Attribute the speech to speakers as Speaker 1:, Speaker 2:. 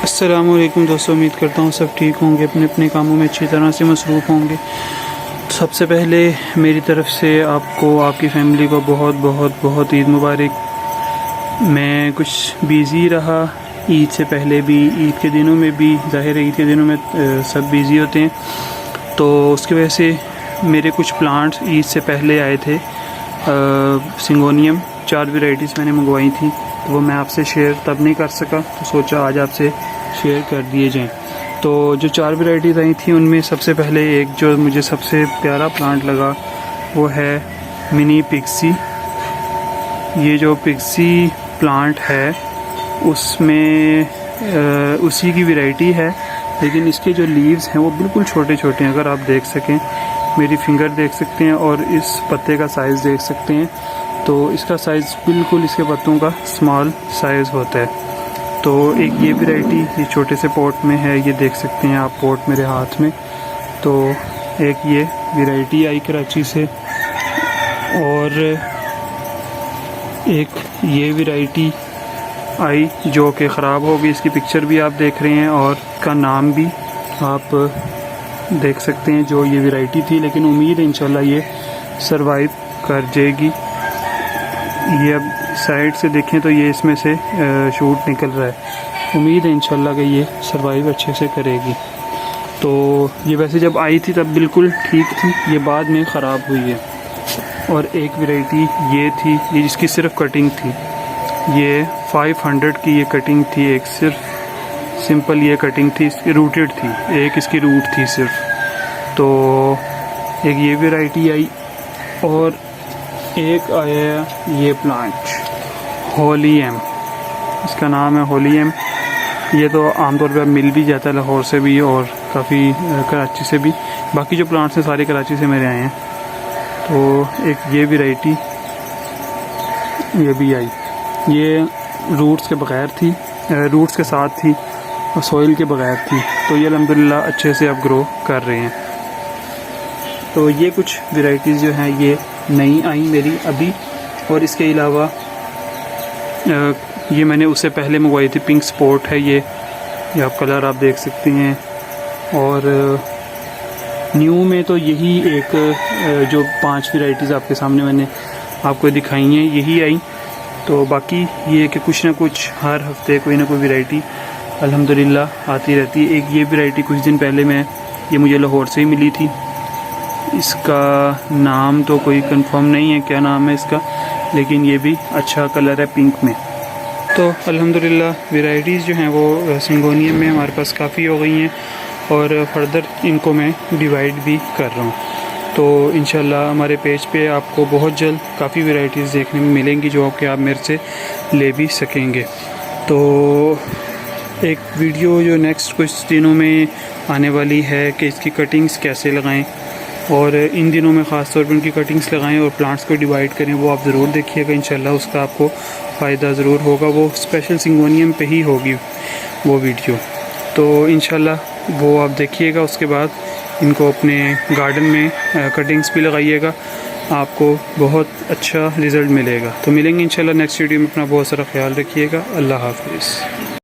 Speaker 1: अस्सलामुअलैकुम दोस्तों, उम्मीद करता हूँ सब ठीक होंगे, अपने अपने कामों में अच्छी तरह से मसरूफ़ होंगे। सबसे पहले मेरी तरफ़ से आपको, आपकी फ़ैमिली को बहुत बहुत बहुत ईद मुबारक। मैं कुछ बिज़ी रहा ईद से पहले भी, ईद के दिनों में भी। ज़ाहिर है ईद के दिनों में सब बिज़ी होते हैं, तो उसकी वजह से मेरे कुछ प्लांट्स ईद से पहले आए थे। सिंगोनियम 4 वैरायटीज़ मैंने मंगवाई थी, तो वो मैं आपसे शेयर तब नहीं कर सका, तो सोचा आज आपसे शेयर कर दिए जाएं। तो जो 4 वैरायटीज़ आई थी उनमें सबसे पहले एक जो मुझे सबसे प्यारा प्लांट लगा वो है मिनी पिक्सी। ये जो पिक्सी प्लांट है उसमें उसी की वैरायटी है, लेकिन इसके जो लीव्स हैं वो बिल्कुल छोटे छोटे हैं। अगर आप देख सकें, मेरी फिंगर देख सकते हैं और इस पत्ते का साइज़ देख सकते हैं, तो इसका साइज़ बिल्कुल इसके पत्तों का स्मॉल साइज़ होता है। तो एक ये वैरायटी ये छोटे से पॉट में है, ये देख सकते हैं आप पॉट मेरे हाथ में। तो एक ये वैरायटी आई कराची से, और एक ये वैरायटी आई जो कि ख़राब हो गई। इसकी पिक्चर भी आप देख रहे हैं और इसका नाम भी आप देख सकते हैं। जो ये वैरायटी थी, लेकिन उम्मीद है इंशाल्लाह ये सरवाइव कर जाएगी। ये अब साइड से देखें तो ये इसमें से शूट निकल रहा है। उम्मीद है इंशाल्लाह कि ये सरवाइव अच्छे से करेगी। तो ये वैसे जब आई थी तब बिल्कुल ठीक थी, ये बाद में ख़राब हुई है। और एक वैरायटी ये थी, ये जिसकी सिर्फ कटिंग थी, ये 500 की ये कटिंग थी। एक सिर्फ सिंपल ये कटिंग थी, इसकी रूटेड थी, एक इसकी रूट थी सिर्फ। तो एक ये वैरायटी आई, और एक आया ये प्लांट होलियम, इसका नाम है होलियम। ये तो आमतौर पर मिल भी जाता है लाहौर से भी और काफ़ी कराची से भी। बाकी जो प्लांट्स हैं सारे कराची से मेरे आए हैं। तो एक ये वैरायटी ये भी आई, ये रूट्स के बग़ैर थी, रूट्स के साथ थी और सॉइल के बग़ैर थी। तो ये अल्हम्दुलिल्लाह अच्छे से अब ग्रो कर रहे हैं। तो ये कुछ वैरायटीज़ जो हैं ये नई आई मेरी अभी। और इसके अलावा ये मैंने उससे पहले मंगवाई थी, पिंक स्पॉट है ये आप कलर आप देख सकते हैं। और न्यू में तो यही एक जो 5 वैरायटीज़ आपके सामने मैंने आपको दिखाई हैं यही आई। तो बाकी ये कि कुछ ना कुछ हर हफ्ते कोई ना कोई वैरायटी अल्हम्दुलिल्लाह आती रहती है। एक ये वैरायटी कुछ दिन पहले ये मुझे लाहौर से ही मिली थी। इसका नाम तो कोई कंफर्म नहीं है क्या नाम है इसका, लेकिन ये भी अच्छा कलर है पिंक में। तो अल्हम्दुलिल्लाह वैरायटीज़ जो हैं वो सिंगोनियम में हमारे पास काफ़ी हो गई हैं, और फर्दर इनको मैं डिवाइड भी कर रहा हूँ। तो इंशाल्लाह हमारे पेज पे आपको बहुत जल्द काफ़ी वैरायटीज़ देखने में मिलेंगी जो कि आप मेरे से ले भी सकेंगे। तो एक वीडियो जो नेक्स्ट कुछ दिनों में आने वाली है कि इसकी कटिंग्स कैसे लगाएं, और इन दिनों में ख़ास तौर पर उनकी कटिंग्स लगाएं और प्लांट्स को डिवाइड करें, वो आप ज़रूर देखिएगा। इंशाल्लाह उसका आपको फ़ायदा ज़रूर होगा। वो स्पेशल सिंगोनियम पे ही होगी वो वीडियो, तो इंशाल्लाह वो आप देखिएगा। उसके बाद इनको अपने गार्डन में कटिंग्स भी लगाइएगा, आपको बहुत अच्छा रिज़ल्ट मिलेगा। तो मिलेंगे इंशाल्लाह नेक्स्ट वीडियो में। अपना बहुत सारा ख्याल रखिएगा। अल्लाह हाफ़िज़।